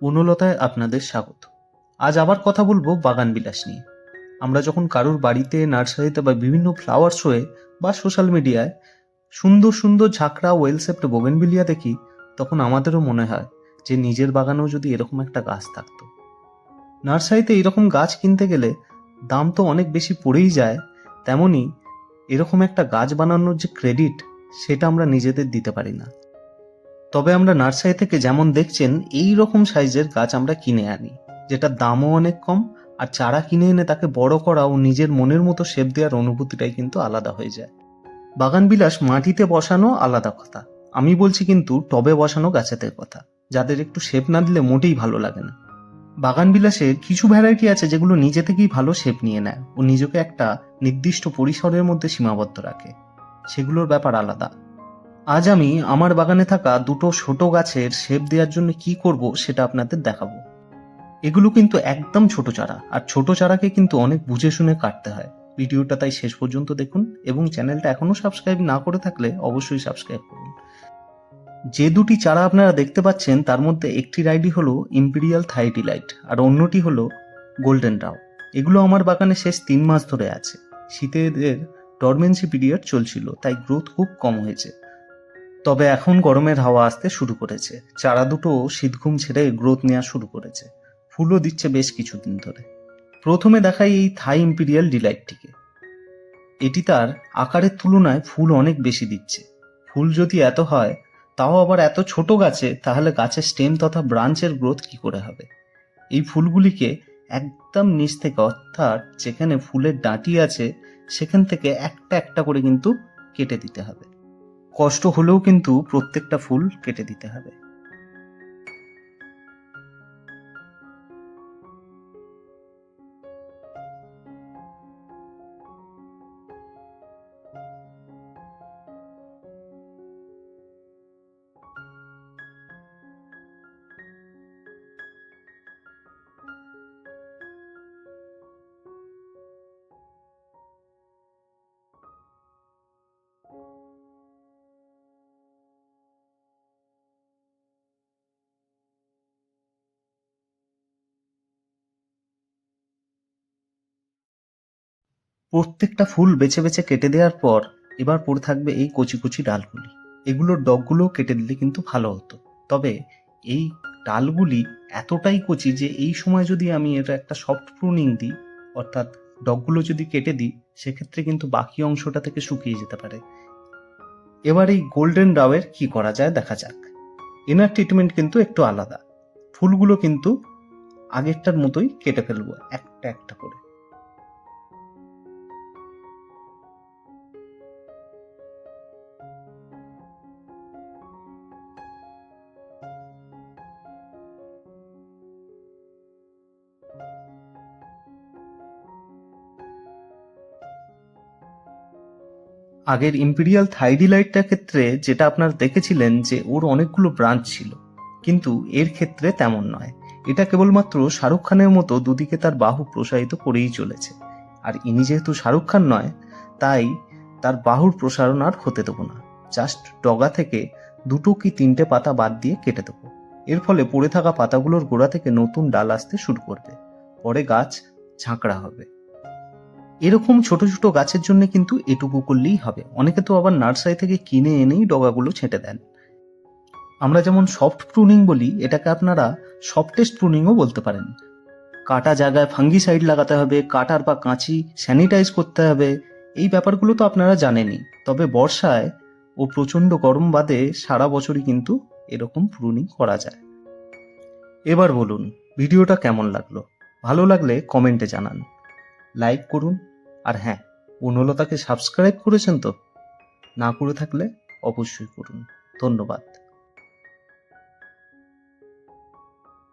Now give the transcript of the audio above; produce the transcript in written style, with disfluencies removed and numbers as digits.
বনলতায় আপনাদের স্বাগত। আজ আবার কথা বলবো বাগান বিলাস নিয়ে। আমরা যখন কারোর বাড়িতে, নার্সারিতে বা বিভিন্ন ফ্লাওয়ার শোয়ে বা সোশ্যাল মিডিয়ায় সুন্দর সুন্দর ঝাঁকড়া ওয়েলসেপ্ট বোগেনভিলিয়া দেখি, তখন আমাদেরও মনে হয় যে নিজের বাগানেও যদি এরকম একটা গাছ থাকতো। নার্সারিতে এরকম গাছ কিনতে গেলে দাম তো অনেক বেশি পড়েই যায়, তেমনি এরকম একটা গাছ বানানোর যে ক্রেডিট, সেটা আমরা নিজেদের দিতে পারি না। তবে আমরা নার্সারি থেকে যেমন দেখছেন এই রকম সাইজের গাছ আমরা কিনে আনি, যেটার দামও অনেক কম, আর চারা কিনে এনে তাকে বড় করা ও নিজের মনের মতো শেপ দেওয়ার অনুভূতিটাই কিন্তু আলাদা হয়ে যায়। বাগান বিলাস মাটিতে বসানো আলাদা কথা, আমি বলছি কিন্তু টবে বসানো গাছেদের কথা, যাদের একটু শেপ না দিলে মোটেই ভালো লাগে না। বাগান বিলাসের কিছু ভ্যারাইটি আছে যেগুলো নিজে থেকেই ভালো শেপ নিয়ে নেয় ও নিজেকে একটা নির্দিষ্ট পরিসরের মধ্যে সীমাবদ্ধ রাখে, সেগুলোর ব্যাপার আলাদা। আজ আমি আমার বাগানে থাকা দুটো ছোট গাছের শেপ দেওয়ার জন্য কি করব সেটা আপনাদের দেখাবো। এগুলো কিন্তু একদম ছোট চারা, আর ছোট চারাকে কিন্তু অনেক বুঝে শুনে কাটতে হয়। ভিডিওটা তাই শেষ পর্যন্ত দেখুন, এবং চ্যানেলটা এখনো সাবস্ক্রাইব না করে থাকলে অবশ্যই সাবস্ক্রাইব করুন। যে দুটি চারা আপনারা দেখতে পাচ্ছেন তার মধ্যে একটির আইডি হলো ইম্পেরিয়াল থাই ডিলাইট আর অন্যটি হলো গোল্ডেন রাও। এগুলো আমার বাগানে শেষ 3 মাস ধরে আছে। শীতে এদের ডরমেন্সি পিরিয়ড চলছিল, তাই গ্রোথ খুব কম হয়েছে। তবে এখন গরমের হাওয়া আসতে শুরু করেছে, চারা দুটো শীতঘুম ছেড়ে গ্রোথ নেওয়া শুরু করেছে, ফুলও দিচ্ছে বেশ কিছুদিন ধরে। প্রথমে দেখাই এই থাই ইম্পেরিয়াল ডিলাইটটিকে। এটি তার আকারের তুলনায় ফুল অনেক বেশি দিচ্ছে। ফুল যদি এত হয়, তাও আবার এত ছোট গাছে, তাহলে গাছের স্টেম তথা ব্রাঞ্চের গ্রোথ কি করে হবে? এই ফুলগুলিকে একদম নিচ থেকে, অর্থাৎ যেখানে ফুলের ডাঁটি আছে সেখান থেকে একটা একটা করে কিন্তু কেটে দিতে হবে। কষ্ট হলেও কিন্তু প্রত্যেকটা ফুল কেটে দিতে হবে। প্রত্যেকটা ফুল বেছে বেছে কেটে দেওয়ার পর এবার পড়ে থাকবে এই কচি কচি ডালগুলি। এগুলোর ডগগুলো কেটে দিলে কিন্তু ভালো হতো। তবে এই ডালগুলি এতটাই কচি যে এই সময় যদি আমি এটা একটা সফট প্রুনিং দিই, অর্থাৎ ডগগুলো যদি কেটে দিই, সেক্ষেত্রে কিন্তু বাকি অংশটা থেকে শুকিয়ে যেতে পারে। এবার এই গোল্ডেন রাওয়ের কি করা যায় দেখা যাক। এনার ট্রিটমেন্ট কিন্তু একটু আলাদা। ফুলগুলো কিন্তু আগেরটার মতোই কেটে ফেলবো একটা একটা করে। আগের ইম্পেরিয়াল থাইডিলাইটটার ক্ষেত্রে যেটা আপনারা দেখেছিলেন যে ওর অনেকগুলো ব্রাঞ্চ ছিল, কিন্তু এর ক্ষেত্রে তেমন নয়। এটা কেবলমাত্র শাহরুখ খানের মতো দুদিকে তার বাহু প্রসারিত করেই চলেছে। আর ইনি যেহেতু শাহরুখ খান নয়, তাই তার বাহুর প্রসারণ আর হতে দেবো না। জাস্ট ডগা থেকে 2 কি 3টে পাতা বাদ দিয়ে কেটে দেবো। এর ফলে পড়ে থাকা পাতাগুলোর গোড়া থেকে নতুন ডাল আসতে শুরু করবে, পরে গাছ ঝাঁকড়া হবে। এরকম ছোট ছোট গাছের জন্য কিন্তু এটুকু করলেই হবে। অনেকে তো আবার নার্সারি থেকে কিনে এনেই ডগাগুলো ছেঁটে দেন। আমরা যেমন সফট প্রুনিং বলি, এটাকে আপনারা সফটেস্ট প্রুনিংও বলতে পারেন। কাটা জায়গায় ফাঙ্গিসাইড লাগাতে হবে, কাটার বা কাঁচি স্যানিটাইজ করতে হবে, এই ব্যাপারগুলো তো আপনারা জানেনই। তবে বর্ষায় ও প্রচণ্ড গরম বাদে সারা বছরই কিন্তু এরকম প্রুনিং করা যায়। এবার বলুন, ভিডিওটা কেমন লাগলো? ভালো লাগলে কমেন্টে জানান, লাইক করুন, আর হ্যাঁ, বনলতাকে সাবস্ক্রাইব করেছেন তো? না করে থাকলে অবশ্যই করুন। ধন্যবাদ।